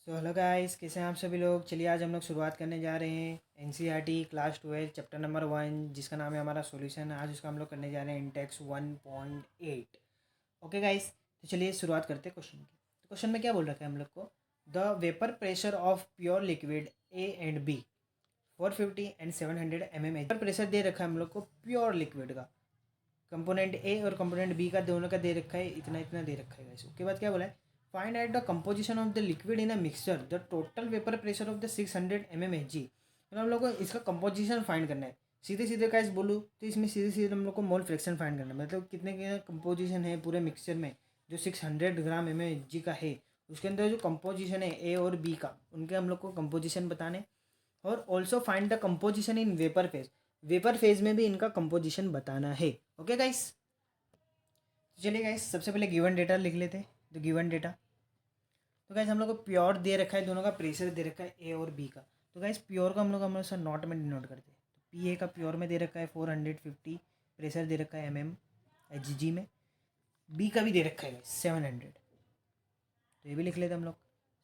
So hello guys, कैसे हैं आप सभी लोग। चलिए आज हम लोग शुरुआत करने जा रहे हैं एनसीईआरटी क्लास 12 चैप्टर नंबर 1 जिसका नाम है हमारा सॉल्यूशन। आज उसका हम लोग करने जा रहे हैं इंटेक्स 1.8। ओके गाइस, तो चलिए शुरुआत करते हैं क्वेश्चन की। तो क्वेश्चन में क्या बोल रखा है हम लोग को, the vapour pressure of pure liquid A and B 450 and 700 mm। Vapour pressure दे रखा है हम लोग को प्योर लिक्विड का, कंपोनेंट ए और कंपोनेंट बी का दोनों का दे रखा है, इतना इतना दे रखा है। उसके बाद क्या बोला है, find out the composition of the liquid in a mixture the total vapour pressure of the 600 mmHg। मतलब हम लोग को इसका कंपोजिशन फाइंड करना है। सीधे सीधे का इस बोलूँ तो इसमें सीधे सीधे हम लोग को मोल फ्रैक्शन फाइंड करना है, मतलब कितने के कंपोजिशन है पूरे मिक्सचर में जो 600 ग्राम mmHg का है। उसके अंदर जो कंपोजिशन है ए और बी का, उनके हम लोग को कंपोजिशन बताने। और also find the composition in vapour phase, vapour phase में भी इनका कंपोजिशन बताना है। ओके गाइस, चलिए गाइस सबसे पहले गिवन डेटा लिख लेते हैं। तो गिवन डेटा, तो गाइस हम लोग को प्योर दे रखा है, दोनों का प्रेशर दे रखा है ए और बी का। तो गाइस प्योर का हम लोग सर नॉट में डिनोट करते हैं। तो पी ए का प्योर में दे रखा है 450, प्रेशर दे रखा है mmHg में। बी का भी दे रखा है गाइस 700, तो ये भी लिख लेते हैं हम लोग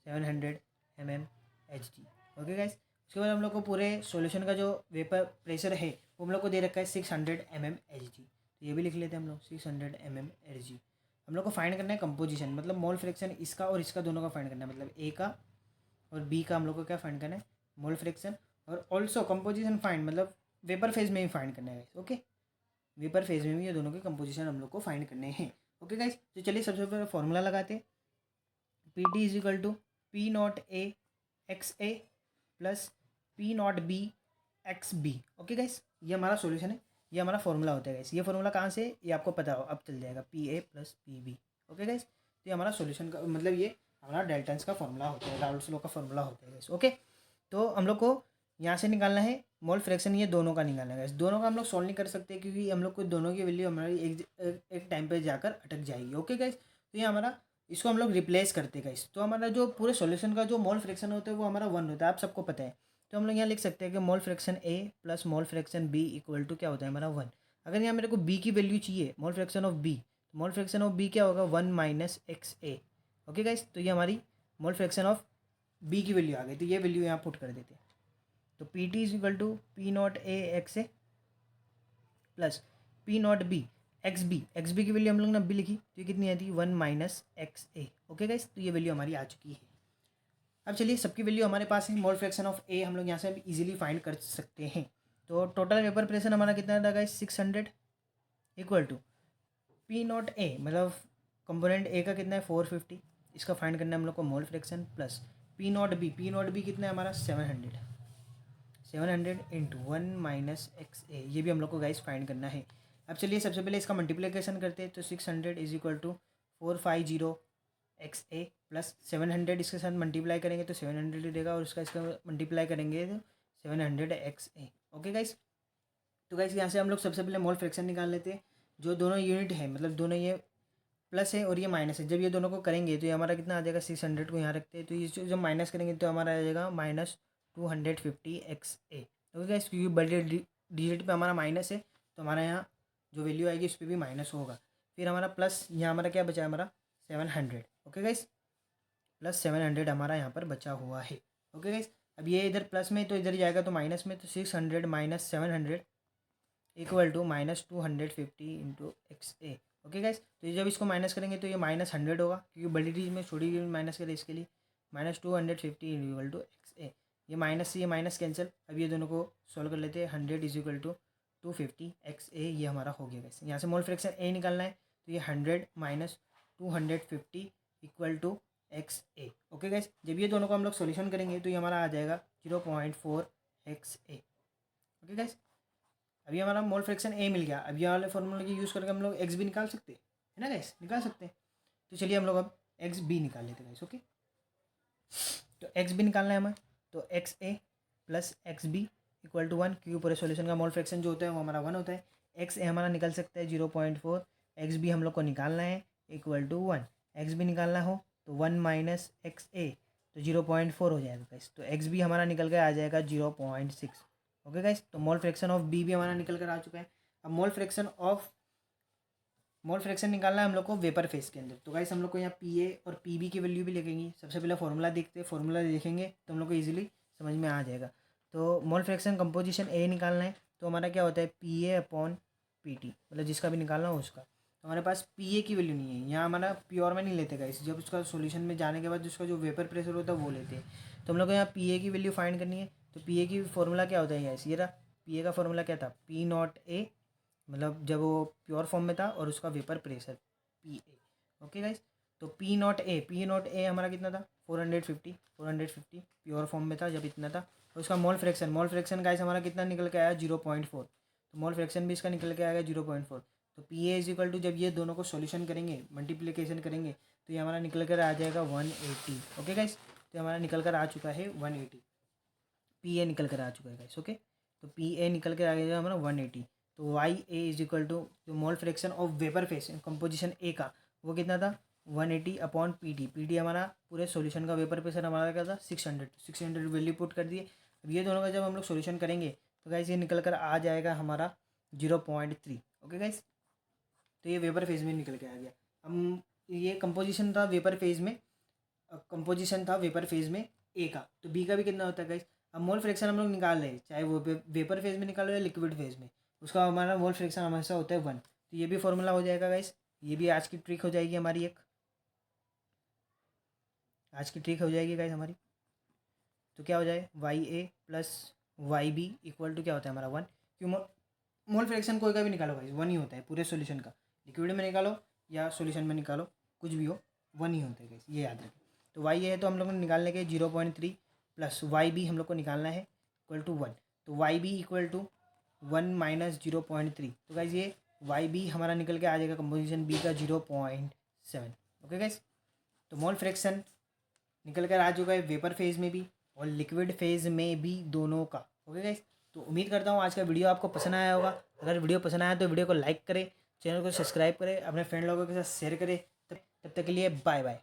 700 mmHg। ओके गाइस, उसके बाद हम लोग को पूरे सॉल्यूशन का जो वेपर प्रेशर है वो हम लोग को दे रखा है 600 mmHg। तो ये भी लिख लेते हैं हम लोग 600 mmHg। हम लोग को फाइंड करना है कंपोजिशन, मतलब मोल फ्रैक्शन इसका और इसका दोनों का फाइंड करना है, मतलब ए का और बी का हम लोग को क्या फाइंड करना है, मोल फ्रैक्शन। और ऑल्सो कंपोजिशन फाइंड, मतलब वेपर फेज में भी फाइंड करना है। ओके, वेपर फेज में भी ये दोनों के कंपोजिशन हम लोग को फाइंड करने हैं। ओके गाइस, तो चलिए सबसे पहले फॉर्मूला लगाते हैं। P T is equal to P not A X A plus P not B X B. Okay guys, ये हमारा सॉल्यूशन है, ये हमारा फॉर्मूला होता है गाइस। ये फॉर्मूला कहाँ से, ये आपको पता हो अब चल जाएगा, P A plus P B. Okay guys, तो ये हमारा सॉल्यूशन का मतलब ये हमारा डेल्टन्स का फॉर्मूला होता है, राउल्स लॉ का फॉर्मूला होता है गाइस। ओके, तो हम लोग को यहाँ से निकालना है मोल फ्रैक्शन, ये दोनों का निकालना है। दोनों का हम लोग सॉल्व नहीं कर सकते क्योंकि हम लोग को दोनों की वैल्यू हमारी एक टाइम पे जाकर अटक जाएगी। ओके गाइस, तो ये हमारा, इसको हम लोग रिप्लेस करते हैं गाइस। तो हमारा जो पूरे सॉल्यूशन का जो मोल फ्रैक्शन होता है वो हमारा 1 होता है, आप सबको पता है। तो हम लोग यहाँ लिख सकते हैं कि mole fraction A plus mole fraction B equal to क्या होता है हमारा 1। अगर यहाँ मेरे को बी की वैल्यू चाहिए, मोल फ्रैक्शन ऑफ बी, तो मोल फ्रैक्शन ऑफ बी क्या होगा 1 minus x A. Okay guys, तो ये हमारी मोल फ्रैक्शन ऑफ बी की वैल्यू आ गई, तो ये वैल्यू यहाँ पुट कर देते हैं। तो P T is equal to P not A X A plus P not B X B की वैल्यू हम लोग ने बी लिखी, तो ये कितनी आती है 1 minus x A. Okay guys, तो ये वैल्यू हमारी आ चुकी है। अब चलिए सबकी वैल्यू हमारे पास है, मोल फ्रैक्शन ऑफ ए हम लोग यहाँ से इजीली फाइंड कर सकते हैं। तो टोटल वेपर प्रेशर हमारा कितना था guys 600 equal to P not A, मतलब कंपोनेंट ए का कितना है 450, इसका फाइंड करना है हम लोग को mole fraction, plus P not B कितना है हमारा 700 इंटू 1 माइनस एक्स ए, ये भी हम लोग को गाइस फाइंड करना है। अब चलिए सबसे पहले इसका मल्टीप्लिकेशन करते हैं। तो 600 is equal to 450 X A plus 700, इसके साथ मल्टीप्लाई करेंगे तो 700 देगा, और इसका मल्टीप्लाई करेंगे तो 700 एक्स ए। ओके गाइस, तो गाइस यहाँ से हम लोग सबसे पहले मोल फ्रैक्शन निकाल लेते हैं। जो दोनों यूनिट है, मतलब दोनों ये प्लस है और ये माइनस है, जब ये दोनों को करेंगे तो ये हमारा कितना आ जाएगा, 600 को यहाँ रखते हैं तो ये जब माइनस करेंगे तो हमारा आ जाएगा minus 250 x A. Okay guys, क्योंकि बड़े डिजिट पे हमारा माइनस है तो हमारा यहाँ जो वैल्यू आएगी उस पर भी माइनस होगा। फिर हमारा प्लस, यहाँ हमारा क्या बचा है हमारा 700। ओके गाइस, प्लस 700 हमारा यहाँ पर बचा हुआ है। ओके गाइस, अब ये इधर प्लस में तो इधर जाएगा तो माइनस में, तो 600 minus 700 equal to minus 250 into X A. Okay guys, तो जब इसको माइनस करेंगे तो ये माइनस 100 होगा, क्योंकि बड़ी चीज़ में छोटी चीज़ में माइनस करें, इसके लिए माइनस 250 इक्वल टू एक्स ए। ये माइनस से ये माइनस कैंसिल, अब ये दोनों को सॉल्व कर लेते हैं। 100 इज इक्वल टू 250 एक्स ए, ये हमारा हो गया गाइस। यहाँ से मोल फ्रैक्शन ए निकालना है, तो ये 100 minus 250 equal to X A. Okay guys, जब ये दोनों को हम लोग सॉल्यूशन करेंगे तो ये हमारा आ जाएगा 0.4 एक्स ए। ओके गाइस, अभी हमारा मोल फ्रैक्शन ए मिल गया। अब ये वाले फॉर्मूले की यूज़ करके हम लोग एक्स भी निकाल सकते हैं, है ना गाइस, निकाल सकते हैं। तो चलिए हम लोग अब एक्स बी निकाल लेते हैं गाइस। ओके, तो एक्स बी निकालना है हमें, तो X A plus X B equal to 1, क्योंकि पूरे सॉल्यूशन का मोल फ्रैक्शन जो होता है वो हमारा 1 होता है। एक्स ए हमारा निकल सकता है 0.4, एक्स बी हम लोग को निकालना है इक्वल टू 1। एक्स बी निकालना हो तो 1 माइनस एक्स ए, तो 0.4 हो जाएगा गाइस। तो एक्स बी हमारा निकल कर आ जाएगा 0.6। ओके गाइस, तो मोल फ्रैक्शन ऑफ बी भी हमारा निकल कर आ चुका है। अब मोल फ्रैक्शन ऑफ मोल फ्रैक्शन निकालना है हम लोग को वेपर फेज के अंदर। तो गाइस हम लोग को यहाँ पी ए और पी बी की वैल्यू भी लिखेंगी। सबसे पहले फॉर्मूला देखते हैं, फॉर्मूला देखेंगे तो हम लोग को ईजिली समझ में आ जाएगा। तो मोल फ्रैक्शन कंपोजिशन ए निकालना है तो हमारा क्या होता है P A upon P T, मतलब जिसका भी निकालना हो उसका। तो हमारे पास पी ए की वैल्यू नहीं है यहाँ, हमारा प्योर में नहीं लेते गाइस, जब उसका सोल्यूशन में जाने के बाद उसका जो वेपर प्रेशर होता है वो लेते हैं। तो हम लोग को यहाँ पी ए की वैल्यू फाइंड करनी है। तो पी ए की फॉर्मूला क्या होता है गाइस, ये रहा पी ए का फॉर्मूला क्या था, पी नॉट ए, मतलब जब वो प्योर फॉर्म में था, और उसका vapour pressure P A. Okay guys, तो पी नॉट ए हमारा कितना था 450 प्योर फॉर्म में था जब इतना था। और उसका मोल फ्रैक्शन गाइस हमारा कितना निकल के आया 0.4। तो मोल फ्रैक्शन भी इसका निकल के आएगा 0.4। तो P A is equal to, जब ये दोनों को सॉल्यूशन करेंगे मल्टीप्लिकेशन करेंगे तो ये हमारा निकल कर आ जाएगा 180। ओके गाइस, तो हमारा निकल कर आ चुका है 180, पी ए निकल कर आ चुका है गाइस। ओके, तो पी ए निकल कर आ गया हमारा 180। तो Y A is equal to जो mole fraction of vapour phase composition A का वो कितना था 180 upon P T. P T हमारा पूरे सॉल्यूशन का वेपर प्रेशर हमारा क्या था 600 वैल्यू पुट कर दिए। अब ये दोनों का जब हम लोग सॉल्यूशन करेंगे तो गाइस ये निकल कर आ जाएगा हमारा 0.3। ओके गाइस, तो ये वेपर फेज में निकल के आ गया। हम ये कंपोजिशन था वेपर फेज में, ए का। तो बी का भी कितना होता है गाइस। अब मोल फ्रैक्शन हम लोग निकाल रहे हैं, चाहे वो वेपर फेज में निकालो या लिक्विड फेज में, उसका हमारा मोल फ्रैक्शन हमेशा होता है 1। तो ये भी फॉर्मूला हो जाएगा गाइस, ये भी आज की ट्रिक हो जाएगी हमारी, एक आज की ट्रिक हो जाएगी गाइस हमारी। तो क्या हो जाए Y A plus Y B equal to क्या होता है हमारा 1। क्यों, मोल फ्रैक्शन कोई का भी निकालो गाइस 1 ही होता है पूरे सॉल्यूशन का, लिक्विड में निकालो या सॉल्यूशन में निकालो, कुछ भी हो 1 ही होता है गाइस, ये याद रखें। तो वाई है तो हम लोग को निकालने के 0.3 प्लस वाई बी हम लोग को निकालना है इक्वल टू 1। तो Y B equal to 1 minus 0.3। तो गाइस ये वाई बी हमारा निकल के आ जाएगा कंपोजिशन बी का 0.7। ओके गाइस, तो मोल फ्रैक्शन निकल कर आ चुका है वेपर फेज में भी और लिक्विड फेज में भी, दोनों का। ओके गाइस, तो उम्मीद करता हूँ आज का वीडियो आपको पसंद आया होगा। अगर वीडियो पसंद आया तो वीडियो को लाइक करें, चैनल को सब्सक्राइब करें, अपने फ्रेंड लोगों के साथ शेयर करें। तब तक के लिए बाय बाय।